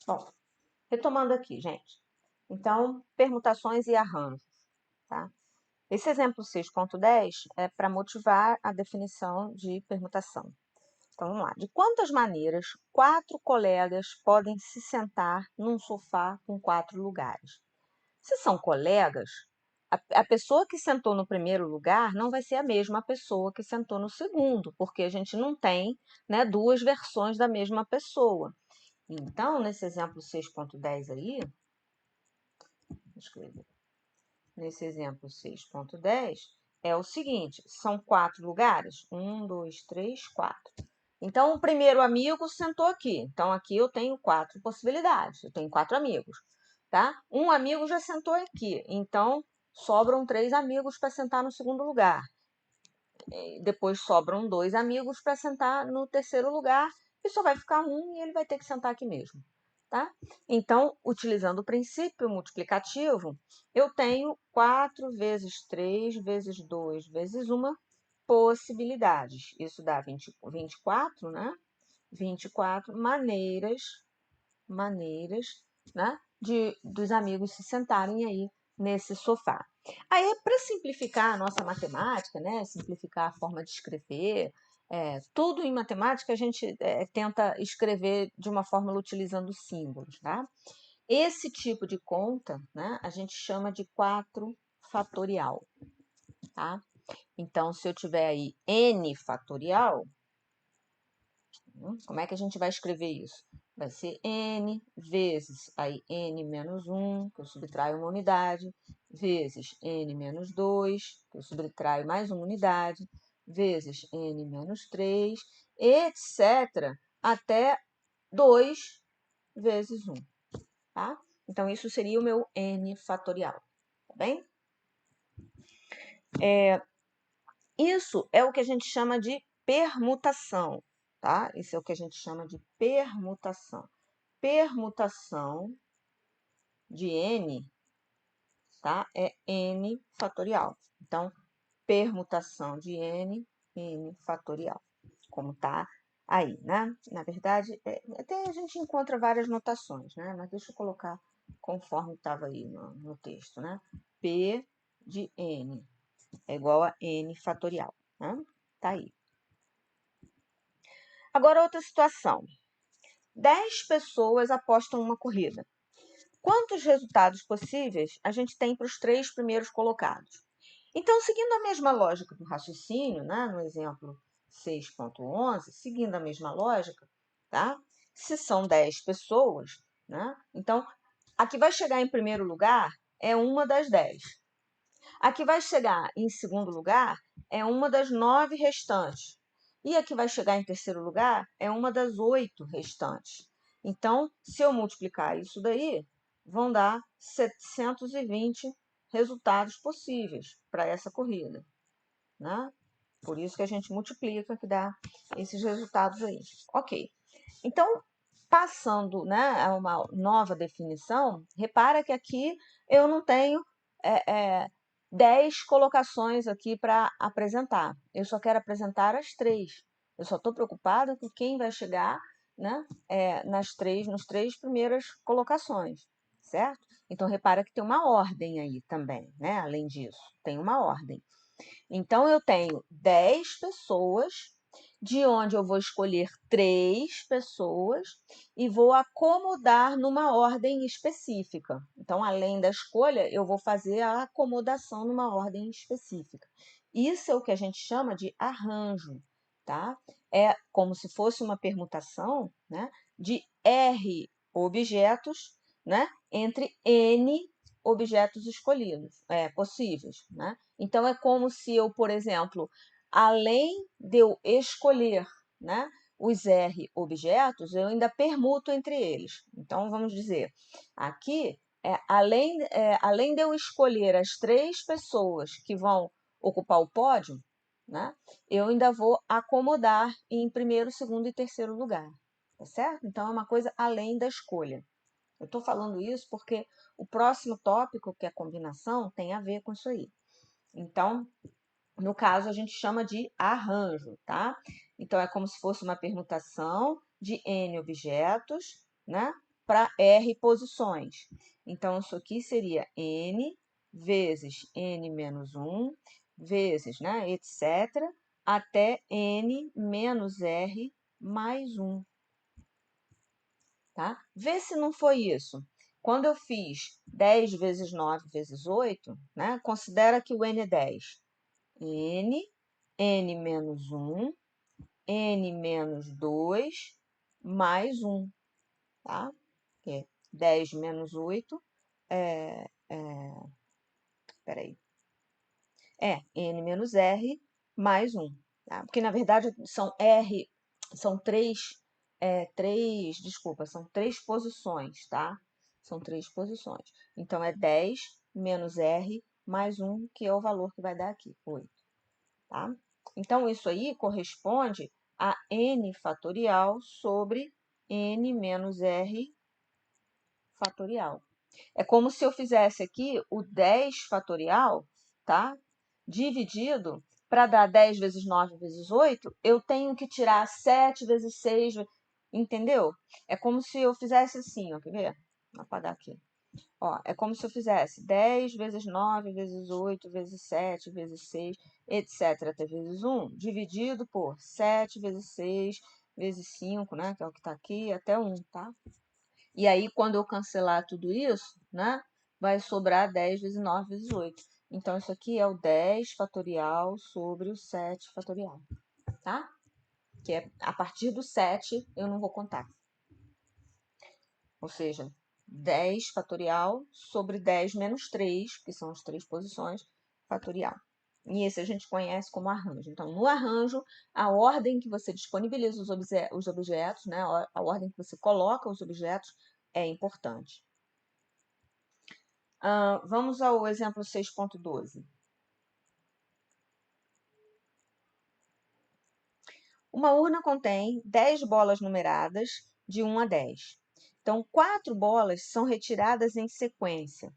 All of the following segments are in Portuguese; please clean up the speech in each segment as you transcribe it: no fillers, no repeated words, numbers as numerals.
Bom, retomando aqui, gente. Então, permutações e arranjos, tá? Esse exemplo 6.10 é para motivar a definição de permutação. Então, vamos lá. De quantas maneiras 4 colegas podem se sentar num sofá com 4 lugares? Se são colegas, a pessoa que sentou no primeiro lugar não vai ser a mesma pessoa que sentou no segundo, porque a gente não tem, né, duas versões da mesma pessoa. Então, nesse exemplo 6.10 aí, escrever. Nesse exemplo 6.10, é o seguinte, são 4 lugares, 1, 2, 3, 4. Então, o primeiro amigo sentou aqui. Então, aqui eu tenho 4 possibilidades, eu tenho 4 amigos, tá? Um amigo já sentou aqui, então sobram 3 amigos para sentar no segundo lugar. Depois sobram 2 amigos para sentar no terceiro lugar, e só vai ficar um e ele vai ter que sentar aqui mesmo. Tá? Então, utilizando o princípio multiplicativo, eu tenho 4 vezes 3 vezes 2 vezes 1 possibilidades. Isso dá 24, né? 24 maneiras, né? Dos amigos se sentarem aí nesse sofá. Aí, para simplificar a nossa matemática, né? Simplificar a forma de escrever, tudo em matemática a gente tenta escrever de uma fórmula utilizando símbolos, tá? Esse tipo de conta, né, a gente chama de 4 fatorial, tá? Então, se eu tiver aí n fatorial, como é que a gente vai escrever isso? Vai ser n vezes aí n menos 1, que eu subtraio uma unidade, vezes n menos 2, que eu subtraio mais uma unidade, vezes n menos 3, etc., até 2 vezes 1, tá? Então, isso seria o meu n fatorial, tá bem? Isso é o que a gente chama de permutação, tá? Isso é o que a gente chama de permutação. Permutação de n, tá? É n fatorial. Então, permutação de n, n fatorial, como tá aí, né? Na verdade, até a gente encontra várias notações, né? Mas deixa eu colocar conforme estava aí no texto, né? P de n é igual a n fatorial, né? Tá aí. Agora, outra situação. 10 pessoas apostam uma corrida. Quantos resultados possíveis a gente tem para os 3 primeiros colocados? Então, seguindo a mesma lógica do raciocínio, né, no exemplo 6.11, seguindo a mesma lógica, tá? Se são 10 pessoas, né? Então, a que vai chegar em primeiro lugar é uma das 10. A que vai chegar em segundo lugar é uma das 9 restantes. E a que vai chegar em terceiro lugar é uma das 8 restantes. Então, se eu multiplicar isso daí, vão dar 720 resultados possíveis para essa corrida, né? Por isso que a gente multiplica, que dá esses resultados aí. Ok. Então, passando, né, a uma nova definição, repara que aqui eu não tenho 10 colocações aqui para apresentar. Eu só quero apresentar as 3. Eu só estou preocupada com quem vai chegar, né, nos 3 primeiras colocações, certo? Então, repara que tem uma ordem aí também, né? Além disso, tem uma ordem. Então, eu tenho 10 pessoas, de onde eu vou escolher 3 pessoas e vou acomodar numa ordem específica. Então, além da escolha, eu vou fazer a acomodação numa ordem específica. Isso é o que a gente chama de arranjo, tá? É como se fosse uma permutação, né, de R objetos, né, entre N objetos escolhidos, possíveis, né? Então, é como se eu, por exemplo, além de eu escolher, né, os R objetos, eu ainda permuto entre eles. Então, vamos dizer, aqui, além de eu escolher as 3 pessoas que vão ocupar o pódio, né, eu ainda vou acomodar em primeiro, segundo e terceiro lugar, tá certo? Então, é uma coisa além da escolha. Eu estou falando isso porque o próximo tópico, que é a combinação, tem a ver com isso aí. Então, no caso, a gente chama de arranjo, tá? Então, é como se fosse uma permutação de N objetos, né? para R posições. Então, isso aqui seria N vezes N menos 1, vezes, né, etc., até N menos R mais 1. Tá? Vê se não foi isso. Quando eu fiz 10 vezes 9 vezes 8, né, considera que o N é 10. N menos 1, N menos 2, mais 1, tá? Que é 10 menos 8, peraí, N menos R mais 1, tá? Porque, na verdade, são são três posições, tá? São três posições. Então, é 10 menos R mais 1, que é o valor que vai dar aqui, 8, tá? Então, isso aí corresponde a N fatorial sobre N menos R fatorial. É como se eu fizesse aqui o 10 fatorial, tá? Dividido, para dar 10 vezes 9 vezes 8, eu tenho que tirar 7 vezes 6, entendeu? É como se eu fizesse assim, ó, quer ver? Vou apagar aqui. Ó, é como se eu fizesse 10 vezes 9 vezes 8 vezes 7 vezes 6, etc. até vezes 1, dividido por 7 vezes 6 vezes 5, né? Que é o que está aqui, até 1, tá? E aí, quando eu cancelar tudo isso, né? Vai sobrar 10 vezes 9 vezes 8. Então, isso aqui é o 10 fatorial sobre o 7 fatorial, tá? Que é a partir do 7 eu não vou contar. Ou seja, 10 fatorial sobre 10 menos 3, que são as três posições, fatorial. E esse a gente conhece como arranjo. Então, no arranjo, a ordem que você disponibiliza os objetos, né, a ordem que você coloca os objetos é importante. Vamos ao exemplo 6.12. Uma urna contém 10 bolas numeradas de 1 a 10. Então, 4 bolas são retiradas em sequência.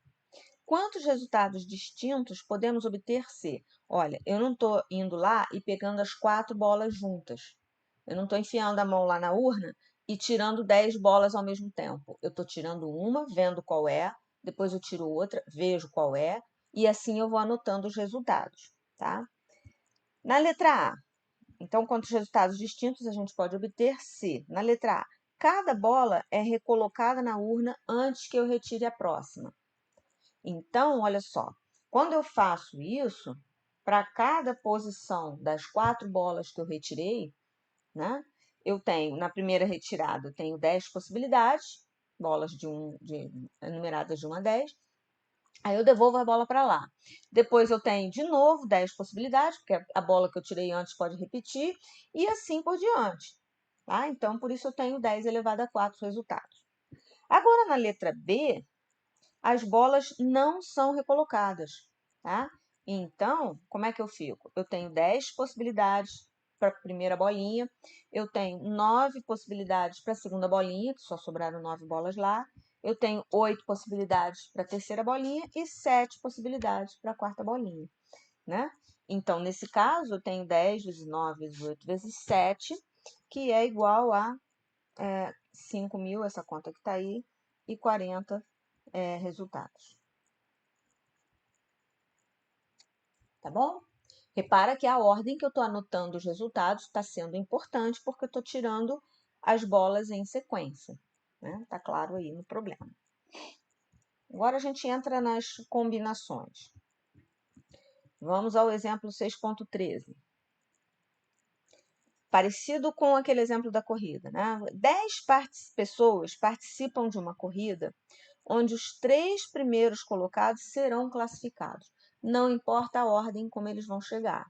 Quantos resultados distintos podemos obter se? Olha, eu não estou indo lá e pegando as 4 bolas juntas. Eu não estou enfiando a mão lá na urna e tirando 10 bolas ao mesmo tempo. Eu estou tirando uma, vendo qual é, depois eu tiro outra, vejo qual é, e assim eu vou anotando os resultados, tá? Na letra A, então, quantos resultados distintos a gente pode obter se? Na letra A, cada bola é recolocada na urna antes que eu retire a próxima. Então, olha só, quando eu faço isso, para cada posição das 4 bolas que eu retirei, né, eu tenho, na primeira retirada, eu tenho 10 possibilidades, bolas numeradas de 1 a 10, aí eu devolvo a bola para lá. Depois eu tenho de novo 10 possibilidades, porque a bola que eu tirei antes pode repetir, e assim por diante. Tá? Então, por isso eu tenho 10 elevado a 4 resultados. Agora, na letra B, as bolas não são recolocadas. Tá? Então, como é que eu fico? Eu tenho 10 possibilidades para a primeira bolinha, eu tenho 9 possibilidades para a segunda bolinha, que só sobraram 9 bolas lá, eu tenho 8 possibilidades para a terceira bolinha e 7 possibilidades para a quarta bolinha, né? Então, nesse caso, eu tenho 10 vezes 9 vezes 8 vezes 7, que é igual a 5.000, essa conta que está aí, e 40 resultados. Tá bom? Repara que a ordem que eu estou anotando os resultados está sendo importante porque eu estou tirando as bolas em sequência. Né? Tá claro aí no problema. Agora a gente entra nas combinações. Vamos ao exemplo 6.13. Parecido com aquele exemplo da corrida, né? 10 pessoas participam de uma corrida onde os 3 primeiros colocados serão classificados. Não importa a ordem como eles vão chegar,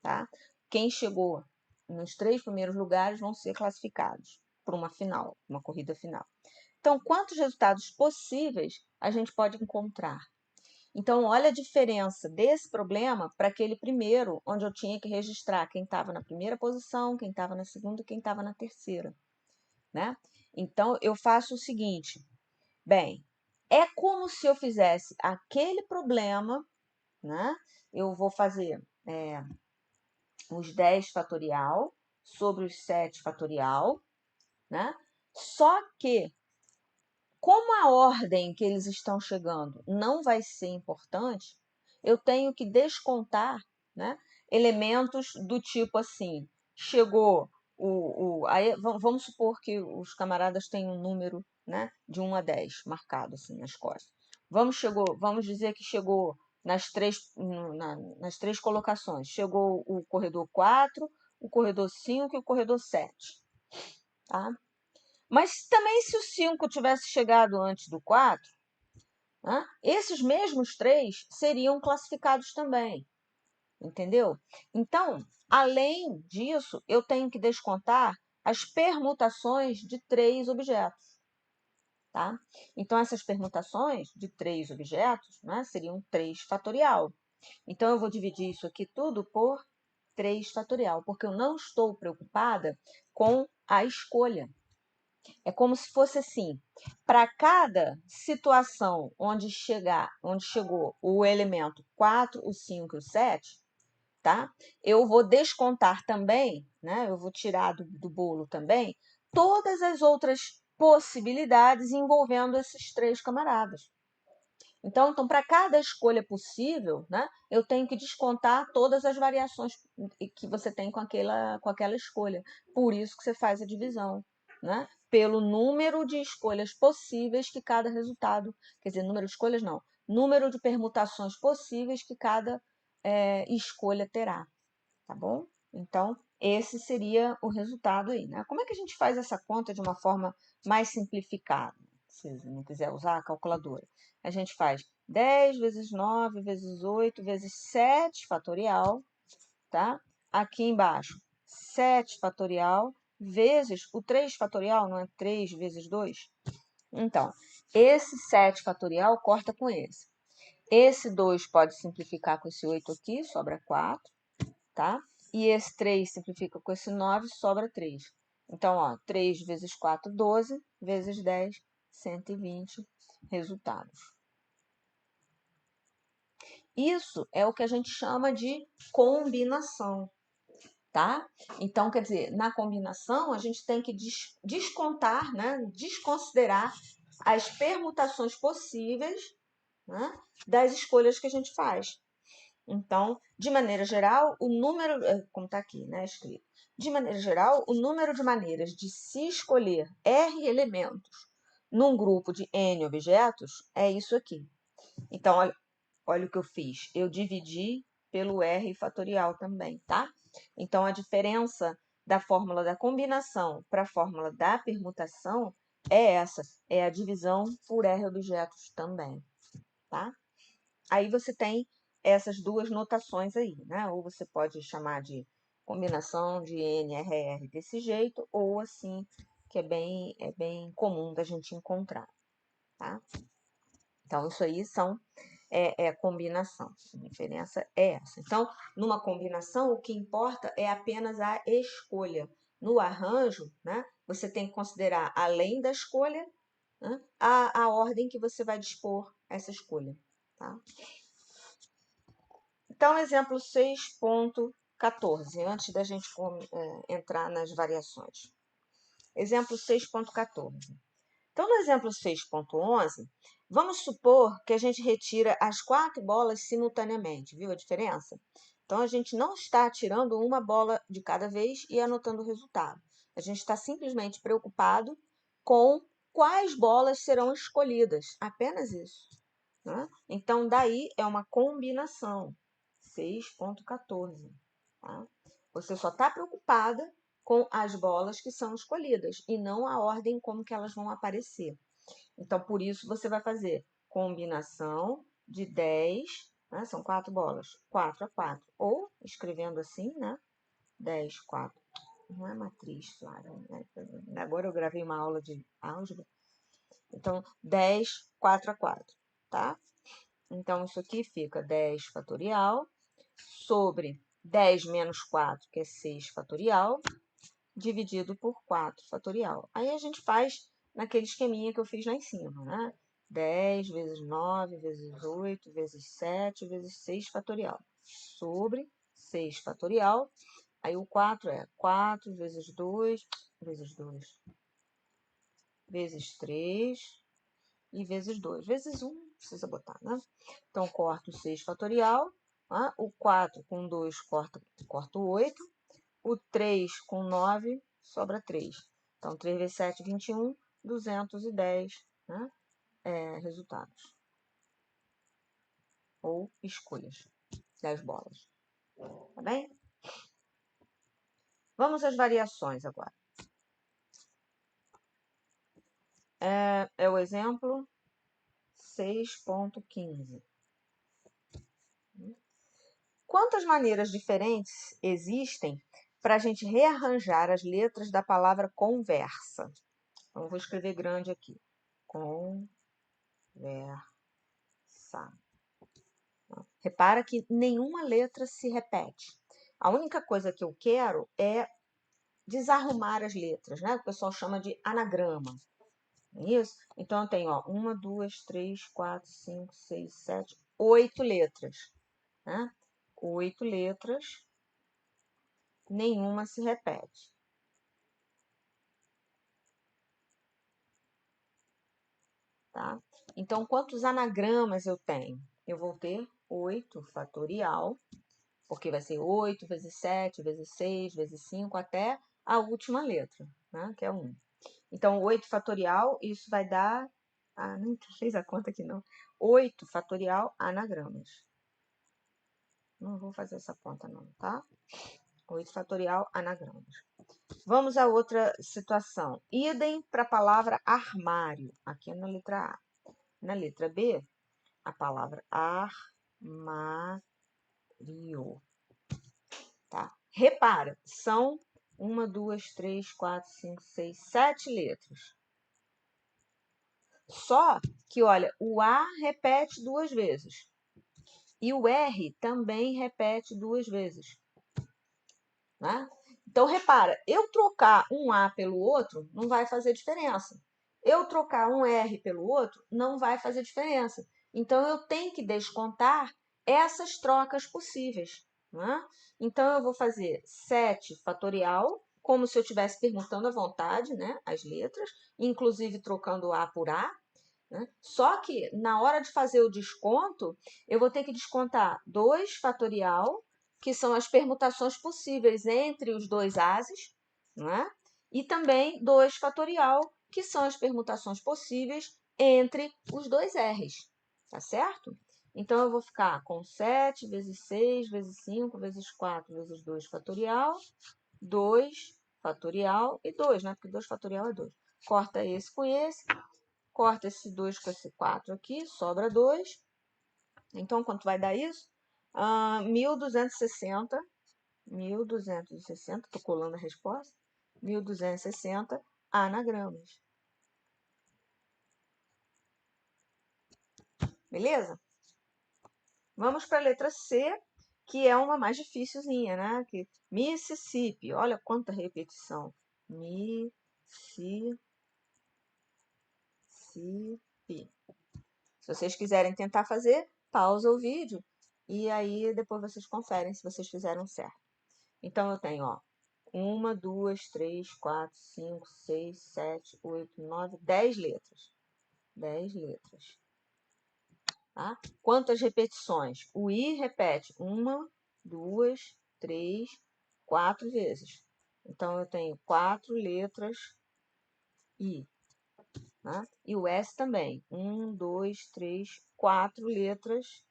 tá? Quem chegou nos 3 primeiros lugares vão ser classificados para uma final, uma corrida final. Então, quantos resultados possíveis a gente pode encontrar? Então, olha a diferença desse problema para aquele primeiro, onde eu tinha que registrar quem estava na primeira posição, quem estava na segunda e quem estava na terceira, né? Então, eu faço o seguinte, bem, é como se eu fizesse aquele problema, né? Eu vou fazer os 10 fatorial sobre os 7 fatorial, né? Só que Como a ordem que eles estão chegando não vai ser importante, eu tenho que descontar, né, elementos do tipo assim, chegou aí, vamos supor que os camaradas têm um número, né, de 1 a 10 marcado assim nas costas. Vamos dizer que chegou nas três colocações. Chegou o corredor 4, o corredor 5 e o corredor 7. Tá? Mas também se o 5 tivesse chegado antes do 4, né, esses mesmos três seriam classificados também. Entendeu? Então, além disso, eu tenho que descontar as permutações de 3 objetos. Tá? Então, essas permutações de 3 objetos, né, seriam 3 fatorial. Então, eu vou dividir isso aqui tudo por 3 fatorial, porque eu não estou preocupada com a escolha. É como se fosse assim, para cada situação onde chegou o elemento 4, o 5 e o 7, tá? Eu vou descontar também, né? Eu vou tirar do bolo também todas as outras possibilidades envolvendo esses 3 camaradas. Então, para cada escolha possível, né, eu tenho que descontar todas as variações que você tem com aquela escolha. Por isso que você faz a divisão, né, pelo número de escolhas possíveis que cada resultado, quer dizer, número de escolhas não, número de permutações possíveis que cada escolha terá, tá bom? Então, esse seria o resultado aí, né? Como é que a gente faz essa conta de uma forma mais simplificada? Se não quiser usar a calculadora. A gente faz 10 vezes 9 vezes 8 vezes 7 fatorial, tá? Aqui embaixo, 7 fatorial vezes o 3 fatorial, não é 3 vezes 2? Então, esse 7 fatorial corta com esse. Esse 2 pode simplificar com esse 8 aqui, sobra 4, tá? E esse 3 simplifica com esse 9, sobra 3. Então, ó, 3 vezes 4, 12, vezes 10, 120 resultados. Isso é o que a gente chama de combinação, tá? Então, quer dizer, na combinação, a gente tem que descontar, né? Desconsiderar as permutações possíveis, né, das escolhas que a gente faz. Então, de maneira geral, o número, como está aqui, né, escrito, de maneira geral, o número de maneiras de se escolher R elementos num grupo de N objetos é isso aqui. Então, olha o que eu fiz. Eu dividi pelo R fatorial também, tá? Então, a diferença da fórmula da combinação para a fórmula da permutação é essa, é a divisão por R objetos também, tá? Aí você tem essas duas notações aí, né? Ou você pode chamar de combinação de NRR desse jeito, ou assim, que é bem comum da gente encontrar, tá? Então, isso aí é combinação. A diferença é essa. Então, numa combinação, o que importa é apenas a escolha. No arranjo, né, você tem que considerar, além da escolha, né, a ordem que você vai dispor essa escolha, tá? Então, exemplo 6.14, antes da gente entrar nas variações. Exemplo 6.14. Então, no exemplo 6.11, vamos supor que a gente retira as 4 bolas simultaneamente, viu a diferença? Então, a gente não está tirando uma bola de cada vez e anotando o resultado. A gente está simplesmente preocupado com quais bolas serão escolhidas, apenas isso, né? Então, daí é uma combinação. 6.14. Tá? Você só está preocupada com as bolas que são escolhidas e não a ordem como que elas vão aparecer. Então, por isso, você vai fazer combinação de 10, né? São 4 bolas, 4 a 4. Ou, escrevendo assim, né? 10, 4. Não é matriz, claro. Né? Agora eu gravei uma aula de álgebra. Então, 10, 4 a 4, tá? Então, isso aqui fica 10 fatorial sobre 10 menos 4, que é 6 fatorial, dividido por 4 fatorial. Aí a gente faz naquele esqueminha que eu fiz lá em cima, né? 10 vezes 9 vezes 8 vezes 7 vezes 6 fatorial sobre 6 fatorial. Aí o 4 é 4 vezes 2 vezes 2 vezes 3 e vezes 2. Vezes 1, não precisa botar, né? Então, corto o 6 fatorial. Tá? O 4 com 2, corto o 8. O 3 com 9, sobra 3. Então, 3 vezes 7, 21, 210, né? Resultados. Ou escolhas das bolas. Tá bem? Vamos às variações agora. É o exemplo 6.15. Quantas maneiras diferentes existem para a gente rearranjar as letras da palavra conversa? Então, eu vou escrever grande aqui. Conversa. Repara que nenhuma letra se repete. A única coisa que eu quero é desarrumar as letras, né? O pessoal chama de anagrama. Isso? Então, eu tenho, 1, 2, 3, 4, 5, 6, 7, 8 letras. Né? 8 letras, nenhuma se repete. Tá? Então, quantos anagramas eu tenho? Eu vou ter 8 fatorial, porque vai ser 8 vezes 7, vezes 6, vezes 5, até a última letra, né? Que é 1. Então, 8 fatorial, isso vai dar... Ah, não fez a conta aqui, não. 8 fatorial anagramas. Não vou fazer essa conta, não, tá? 8 fatorial anagramas. Vamos a outra situação. Idem para a palavra armário, aqui na letra A. Na letra B, a palavra armário. Tá? Repara, são 1, 2, 3, 4, 5, 6, 7 letras. Só que, olha, o A repete 2 vezes. E o R também repete 2 vezes. Né? Então, repara, eu trocar um A pelo outro não vai fazer diferença. Eu trocar um R pelo outro não vai fazer diferença. Então, eu tenho que descontar essas trocas possíveis. Né? Então, eu vou fazer 7 fatorial, como se eu estivesse perguntando à vontade, né, as letras, inclusive trocando A por A. Né? Só que, na hora de fazer o desconto, eu vou ter que descontar 2 fatorial, que são as permutações possíveis entre os dois ases, não é? E também 2 fatorial, que são as permutações possíveis entre os dois R's, tá certo? Então, eu vou ficar com 7 vezes 6 vezes 5 vezes 4 vezes 2 fatorial, 2 fatorial e 2, né? Porque 2 fatorial é 2. Corta esse com esse, corta esse 2 com esse 4 aqui, sobra 2. Então, quanto vai dar isso? 1.260, 1.260, estou colando a resposta, 1.260 anagramas. Beleza? Vamos para a letra C, que é uma mais dificilzinha, né? Que, Mississippi, olha quanta repetição. Mississippi. Se vocês quiserem tentar fazer, pausa o vídeo e aí depois vocês conferem se vocês fizeram certo. Então, eu tenho, 1, 2, 3, 4, 5, 6, 7, 8, 9, 10 letras. 10 letras. Tá? Quantas repetições? O I repete 1, 2, 3, 4 vezes. Então, eu tenho 4 letras I. Tá? E o S também. 1, 2, 3, 4 letras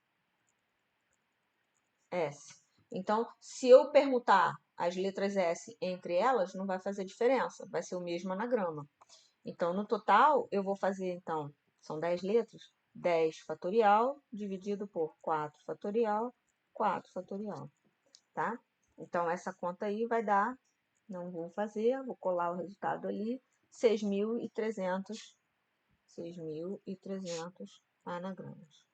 S. Então, se eu permutar as letras S entre elas, não vai fazer diferença, vai ser o mesmo anagrama. Então, no total, eu vou fazer, então, são 10 letras, 10 fatorial dividido por 4 fatorial, 4 fatorial, tá? Então, essa conta aí vai dar, não vou fazer, vou colar o resultado ali, 6.300 anagramas.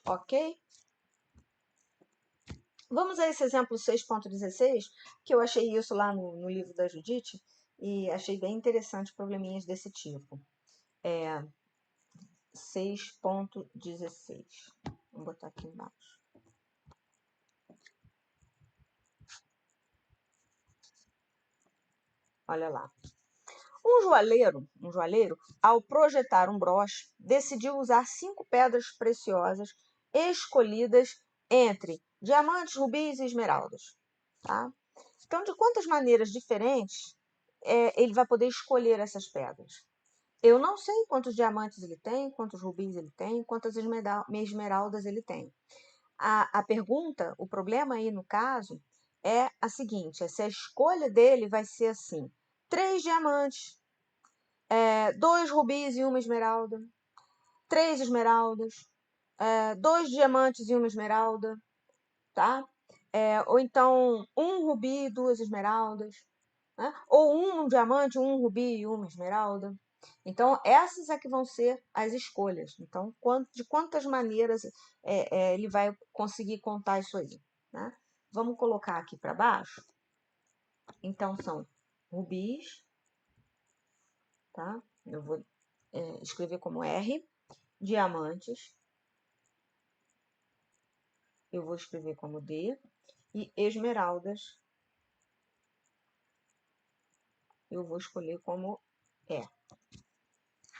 Ok? Vamos a esse exemplo 6.16, que eu achei isso lá no livro da Judite e achei bem interessante probleminhas desse tipo. 6.16. Vou botar aqui embaixo. Olha lá. Um joalheiro, ao projetar um broche, decidiu usar 5 pedras preciosas escolhidas entre diamantes, rubis e esmeraldas. Tá? Então, de quantas maneiras diferentes ele vai poder escolher essas pedras? Eu não sei quantos diamantes ele tem, quantos rubis ele tem, quantas esmeraldas ele tem. A pergunta, o problema aí no caso, é a seguinte, é se a escolha dele vai ser assim, 3 diamantes, 2 rubis e uma esmeralda, 3 esmeraldas, 2 diamantes e uma esmeralda, tá? Ou então, 1 rubi e 2 esmeraldas, né? Ou um diamante, 1 rubi e uma esmeralda. Então, essas é que vão ser as escolhas. Então, de quantas maneiras ele vai conseguir contar isso aí, né? Vamos colocar aqui para baixo. Então, são rubis, tá? Eu vou escrever como R. Diamantes, eu vou escrever como D. E esmeraldas, eu vou escolher como E,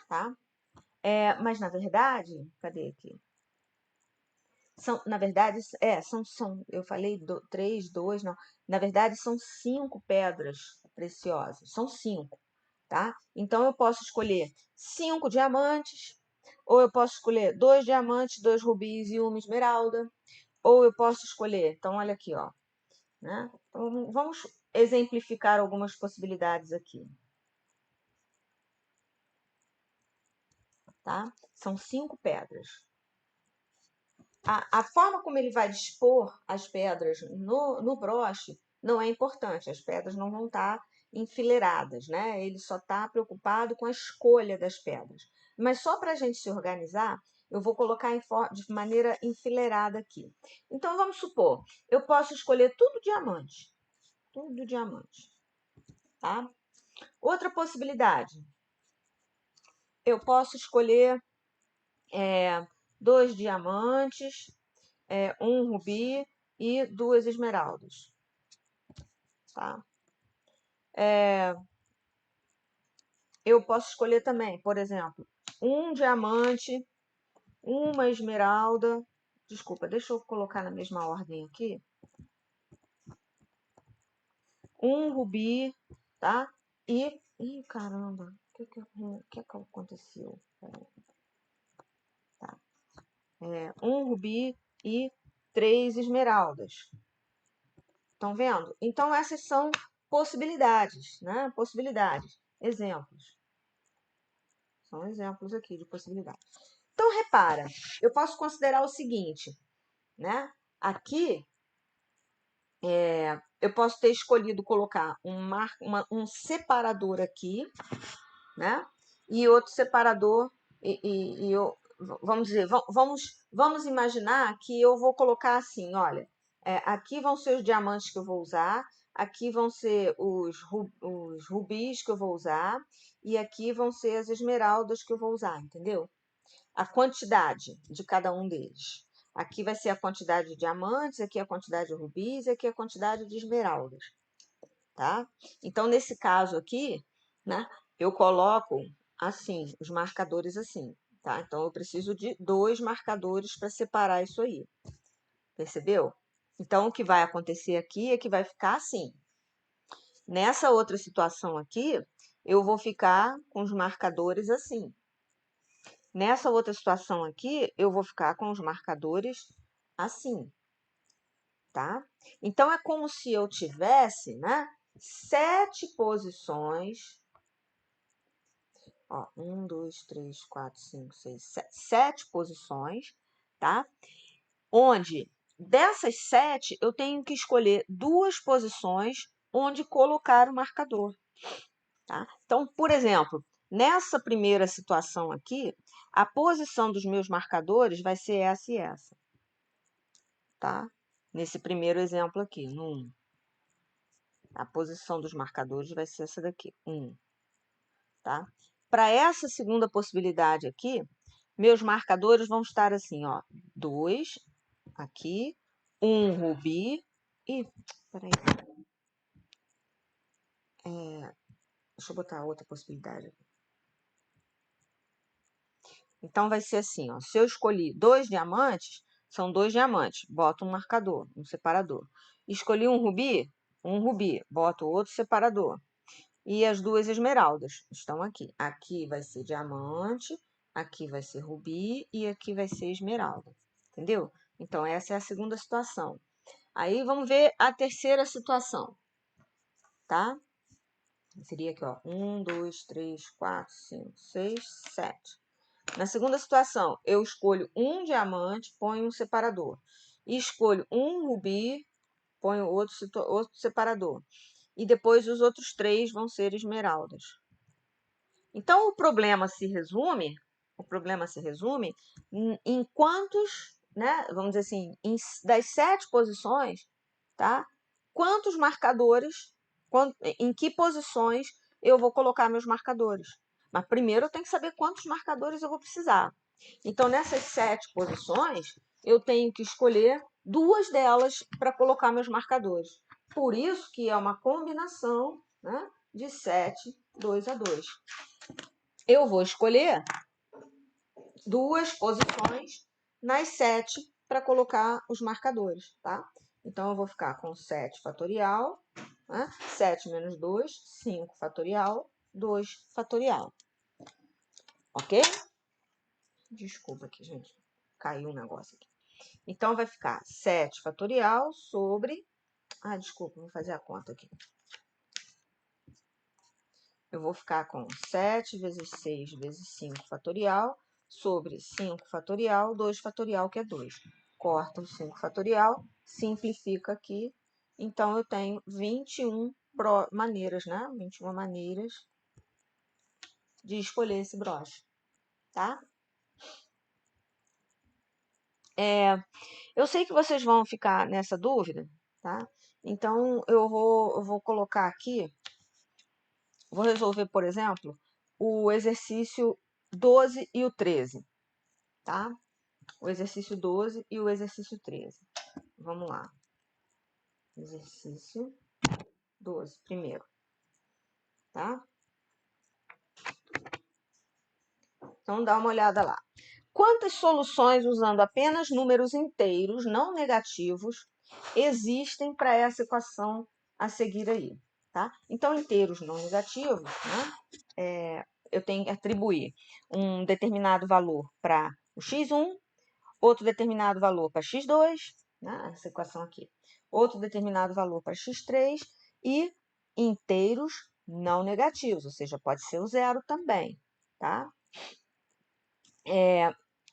tá? Mas, na verdade, cadê aqui? Na verdade, eu falei 3, 2, não. Na verdade, são 5 pedras preciosas. São 5, tá? Então, eu posso escolher 5 diamantes, ou eu posso escolher 2 diamantes, 2 rubis e uma esmeralda, ou eu posso escolher, então, olha aqui, ó, né? Então, vamos exemplificar algumas possibilidades aqui, tá? São 5 pedras. A forma como ele vai dispor as pedras no broche não é importante, as pedras não vão estar enfileiradas, né? Ele só está preocupado com a escolha das pedras. Mas só para a gente se organizar, eu vou colocar de maneira enfileirada aqui. Então, vamos supor, eu posso escolher tudo diamante, tá? Outra possibilidade, eu posso escolher 2 diamantes, 1 rubi e 2 esmeraldas, tá? Eu posso escolher também, por exemplo, 1 diamante, uma esmeralda. Desculpa, deixa eu colocar na mesma ordem aqui. 1 rubi, tá? Ih, caramba, o que aconteceu? Tá. 1 rubi e 3 esmeraldas. Estão vendo? Então, essas são possibilidades, né? Possibilidades, exemplos. São exemplos aqui de possibilidades. Então, repara, eu posso considerar o seguinte, né? Aqui, eu posso ter escolhido colocar um separador aqui, né? E outro separador, vamos dizer, vamos imaginar que eu vou colocar assim, olha, aqui vão ser os diamantes que eu vou usar, aqui vão ser os rubis que eu vou usar, e aqui vão ser as esmeraldas que eu vou usar, entendeu? A quantidade de cada um deles. Aqui vai ser a quantidade de diamantes, aqui a quantidade de rubis, aqui a quantidade de esmeraldas, tá? Então, nesse caso aqui, né, eu coloco assim, os marcadores assim, tá? Então, eu preciso de 2 marcadores para separar isso aí, percebeu? Então, o que vai acontecer aqui é que vai ficar assim. Nessa outra situação aqui, eu vou ficar com os marcadores assim. Nessa outra situação aqui, eu vou ficar com os marcadores assim, tá? Então, é como se eu tivesse, né, 7 posições. Ó, 1, 2, 3, 4, 5, 6, 7. 7 posições, tá? Onde dessas 7, eu tenho que escolher 2 posições onde colocar o marcador, tá? Então, por exemplo, nessa primeira situação aqui, a posição dos meus marcadores vai ser essa e essa, tá? Nesse primeiro exemplo aqui, no 1. A posição dos marcadores vai ser essa daqui, 1, tá? Para essa segunda possibilidade aqui, meus marcadores vão estar assim, ó, 2 aqui, 1 rubi e, peraí, Deixa eu botar outra possibilidade aqui. Então, vai ser assim, ó. Se eu escolhi 2 diamantes, são 2 diamantes. Boto um marcador, um separador. Escolhi um rubi, boto outro separador. E as 2 esmeraldas estão aqui. Aqui vai ser diamante, aqui vai ser rubi e aqui vai ser esmeralda. Entendeu? Então, essa é a segunda situação. Aí, vamos ver a terceira situação, tá? Seria aqui, ó. 1, 2, 3, 4, 5, 6, 7. Na segunda situação, eu escolho um diamante, ponho um separador. E escolho um rubi, ponho outro separador. E depois os outros 3 vão ser esmeraldas. Então, o problema se resume em quantos, né, vamos dizer assim, das 7 posições, tá? Quantos marcadores, em que posições eu vou colocar meus marcadores. Mas primeiro eu tenho que saber quantos marcadores eu vou precisar. Então, nessas 7 posições, eu tenho que escolher 2 delas para colocar meus marcadores. Por isso que é uma combinação, né, de 7, 2 a 2. Eu vou escolher 2 posições nas 7 para colocar os marcadores, tá? Então, eu vou ficar com 7 fatorial, né? 7 menos 2, 5 fatorial, 2 fatorial. Ok? Desculpa aqui, gente. Caiu um negócio aqui. Então, vai ficar 7 fatorial sobre... Ah, desculpa, vou fazer a conta aqui. Eu vou ficar com 7 vezes 6 vezes 5 fatorial sobre 5 fatorial, 2 fatorial, que é 2. Corta o 5 fatorial, simplifica aqui. Então, eu tenho 21 maneiras, né? 21 maneiras de escolher esse broche, tá? Eu sei que vocês vão ficar nessa dúvida, tá? Então, eu vou colocar aqui, vou resolver, por exemplo, o exercício 12 e o 13, tá? O exercício 12 e o exercício 13. Vamos lá. Exercício 12, primeiro, tá? Então, dá uma olhada lá. Quantas soluções usando apenas números inteiros, não negativos, existem para essa equação a seguir aí, tá? Então, inteiros não negativos, né? Eu tenho que atribuir um determinado valor para o x1, outro determinado valor para x2, né? Essa equação aqui. Outro determinado valor para x3 e inteiros não negativos, ou seja, pode ser o zero também, tá?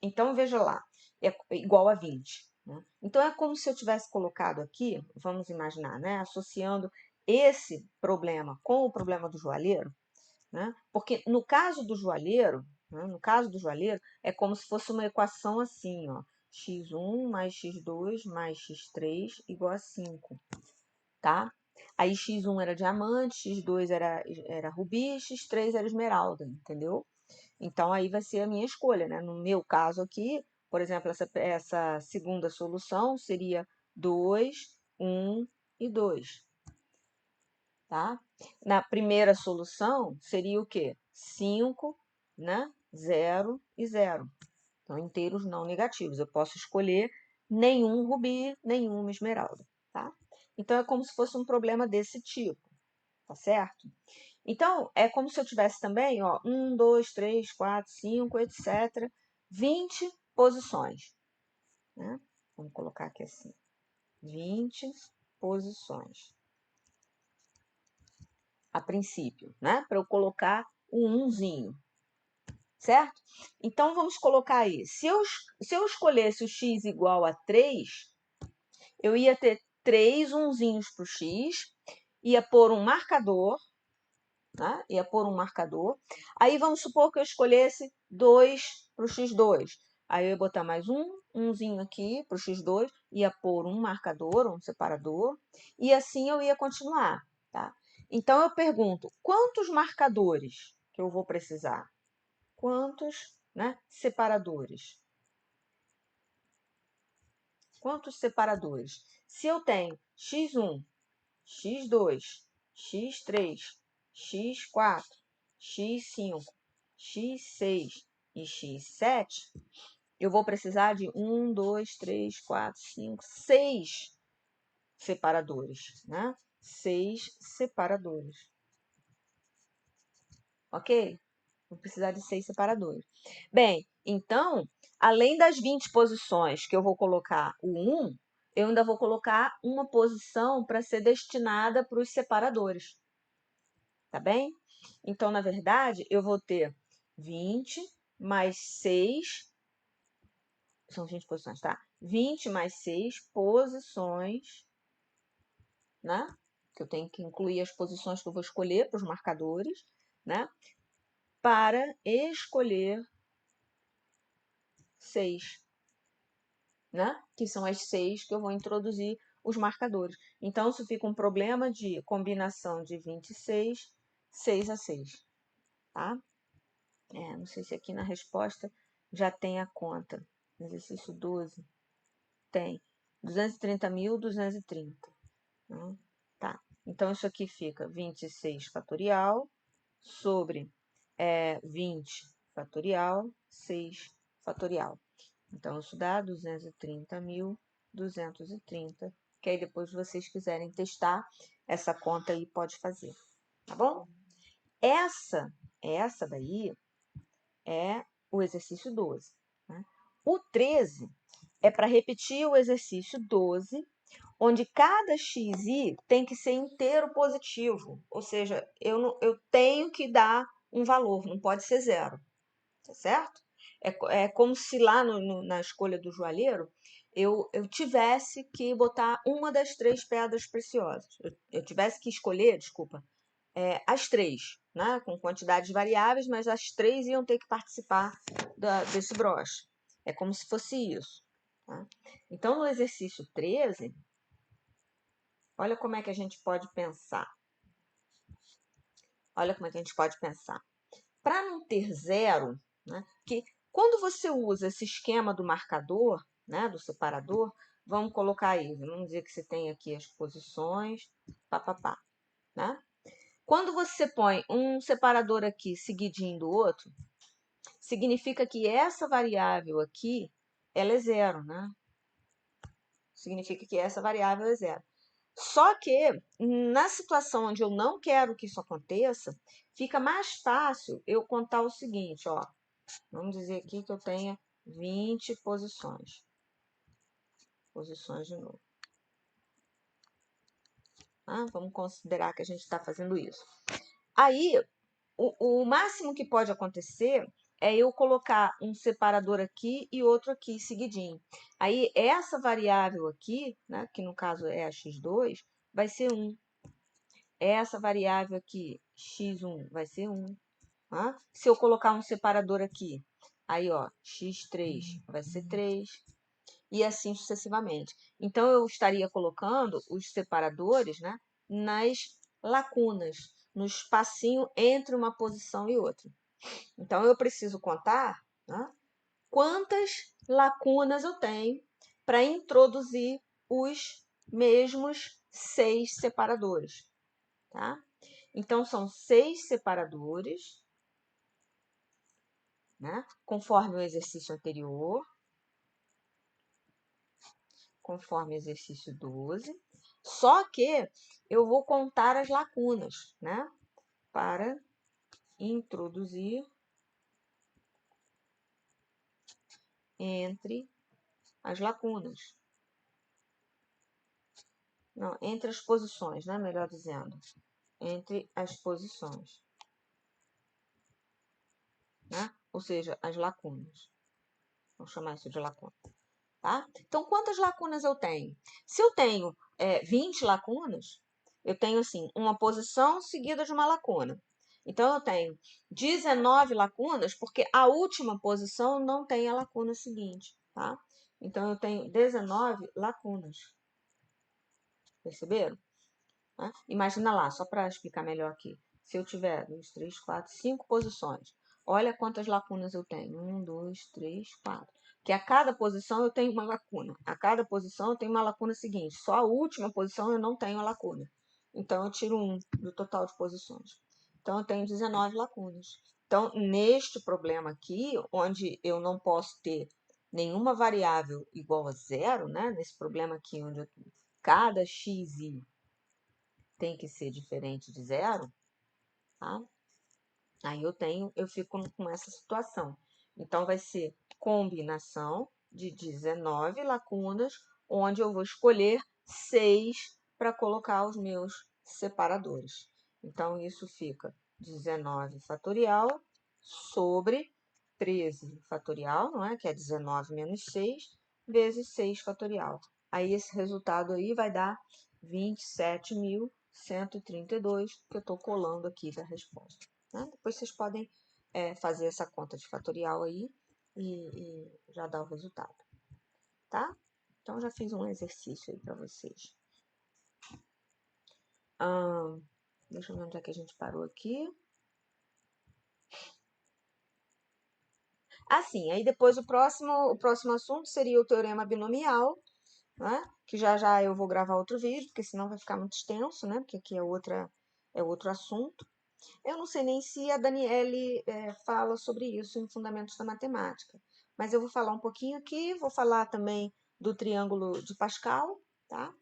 Então, veja lá, é igual a 20. Né? Então, é como se eu tivesse colocado aqui, vamos imaginar, né? Associando esse problema com o problema do joalheiro, né? Porque no caso do joalheiro, né? É como se fosse uma equação assim, ó, x1 mais x2 mais x3 igual a 5, tá? Aí x1 era diamante, x2 era rubi, x3 era esmeralda, entendeu? Então, aí vai ser a minha escolha, né? No meu caso aqui, por exemplo, essa segunda solução seria 2, 1 e 2, tá? Na primeira solução, seria o quê? 5, né? 0 e 0. Então, inteiros não negativos. Eu posso escolher nenhum rubi, nenhuma esmeralda, tá? Então, é como se fosse um problema desse tipo, tá certo? Então, é como se eu tivesse também, ó, 1, 2, 3, 4, 5, etc. 20 posições, né? Vamos colocar aqui assim, 20 posições. A princípio, né? Para eu colocar o 1zinho, certo? Então, vamos colocar aí. Se eu escolhesse o x igual a 3, eu ia ter 3 1zinhos para o x, ia pôr um marcador, né? Ia pôr um marcador. Aí, vamos supor que eu escolhesse 2 para o x2. Aí, eu ia botar mais umzinho aqui para o x2, ia pôr um marcador, um separador, e assim eu ia continuar, tá? Então, eu pergunto, quantos marcadores que eu vou precisar? Quantos, né, separadores? Quantos separadores? Se eu tenho x1, x2, x3 x4, x5, x6 e x7, eu vou precisar de 1, 2, 3, 4, 5, 6 separadores, né? 6 separadores. Ok? Vou precisar de 6 separadores. Bem, então, além das 20 posições que eu vou colocar o 1, eu ainda vou colocar uma posição para ser destinada para os separadores. Tá bem? Então, na verdade, eu vou ter 20 mais 6, são 20 posições, tá? 20 mais 6 posições, né? Que eu tenho que incluir as posições que eu vou escolher para os marcadores, né? Para escolher 6, né? Que são as 6 que eu vou introduzir os marcadores. Então, isso fica um problema de combinação de 26, 6 a 6, tá? Não sei se aqui na resposta já tem a conta. Exercício 12. Tem. 230.230. Tá. Então, isso aqui fica 26 fatorial sobre 20 fatorial, 6 fatorial. Então, isso dá 230.230, que aí depois vocês quiserem testar, essa conta aí pode fazer. Tá bom? Essa daí é o exercício 12. Né? O 13 é para repetir o exercício 12, onde cada xi tem que ser inteiro positivo, ou seja, eu tenho que dar um valor, não pode ser zero, tá certo? É como se lá na escolha do joalheiro eu tivesse que botar uma das 3 pedras preciosas. Eu tivesse que escolher, desculpa, as 3, né? Com quantidades variáveis, mas as 3 iam ter que participar desse broche. É como se fosse isso. Tá? Então, no exercício 13, olha como é que a gente pode pensar. Olha como é que a gente pode pensar. Para não ter zero, né? Que quando você usa esse esquema do marcador, né? Do separador, vamos colocar aí, vamos dizer que você tem aqui as posições, papapá, né? Quando você põe um separador aqui seguidinho do outro, significa que essa variável aqui, ela é zero, né? Significa que essa variável é zero. Só que, na situação onde eu não quero que isso aconteça, fica mais fácil eu contar o seguinte, ó. Vamos dizer aqui que eu tenha 20 posições. Posições de novo. Vamos considerar que a gente está fazendo isso. Aí, o máximo que pode acontecer é eu colocar um separador aqui e outro aqui seguidinho. Aí, essa variável aqui, né, que no caso é a x2, vai ser 1. Essa variável aqui, x1, vai ser 1. Tá? Se eu colocar um separador aqui, aí, ó, x3 vai ser 3. E assim sucessivamente. Então, eu estaria colocando os separadores, né, nas lacunas, no espacinho entre uma posição e outra. Então, eu preciso contar, né, quantas lacunas eu tenho para introduzir os mesmos 6 separadores. Tá? Então, são 6 separadores, né, conforme o exercício anterior, conforme o exercício 12. Só que eu vou contar as lacunas, né, para introduzir entre as lacunas. Não, entre as posições, né, melhor dizendo. Entre as posições. Né? Ou seja, as lacunas. Vamos chamar isso de lacuna. Tá? Então, quantas lacunas eu tenho? Se eu tenho 20 lacunas, eu tenho assim, uma posição seguida de uma lacuna. Então, eu tenho 19 lacunas, porque a última posição não tem a lacuna seguinte. Tá? Então, eu tenho 19 lacunas. Perceberam? Tá? Imagina lá, só para explicar melhor aqui. Se eu tiver 2, 3, 4, 5 posições, olha quantas lacunas eu tenho. 1, 2, 3, 4. Que a cada posição eu tenho uma lacuna. A cada posição eu tenho uma lacuna seguinte. Só a última posição eu não tenho a lacuna. Então, eu tiro 1 do total de posições. Então, eu tenho 19 lacunas. Então, neste problema aqui, onde eu não posso ter nenhuma variável igual a zero, né? Nesse problema aqui, onde cada xi tem que ser diferente de zero, tá? Aí eu fico com essa situação. Então, vai ser combinação de 19 lacunas, onde eu vou escolher 6 para colocar os meus separadores. Então, isso fica 19 fatorial sobre 13 fatorial, não é? Que é 19 menos 6, vezes 6 fatorial. Aí, esse resultado aí vai dar 27.132, que eu estou colando aqui da resposta. Né? Depois vocês podem fazer essa conta de fatorial aí e já dá o resultado, tá? Então, já fiz um exercício aí para vocês. Deixa eu ver onde é que a gente parou aqui. Assim, aí depois o próximo assunto seria o teorema binomial, né? Que já eu vou gravar outro vídeo, porque senão vai ficar muito extenso, né? Porque aqui é outro assunto. Eu não sei nem se a Daniele fala sobre isso em Fundamentos da Matemática, mas eu vou falar um pouquinho aqui, vou falar também do triângulo de Pascal, tá?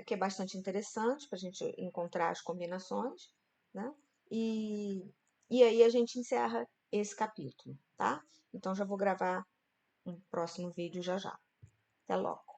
Que é bastante interessante para a gente encontrar as combinações, né? E aí a gente encerra esse capítulo, tá? Então já vou gravar um próximo vídeo já já. Até logo!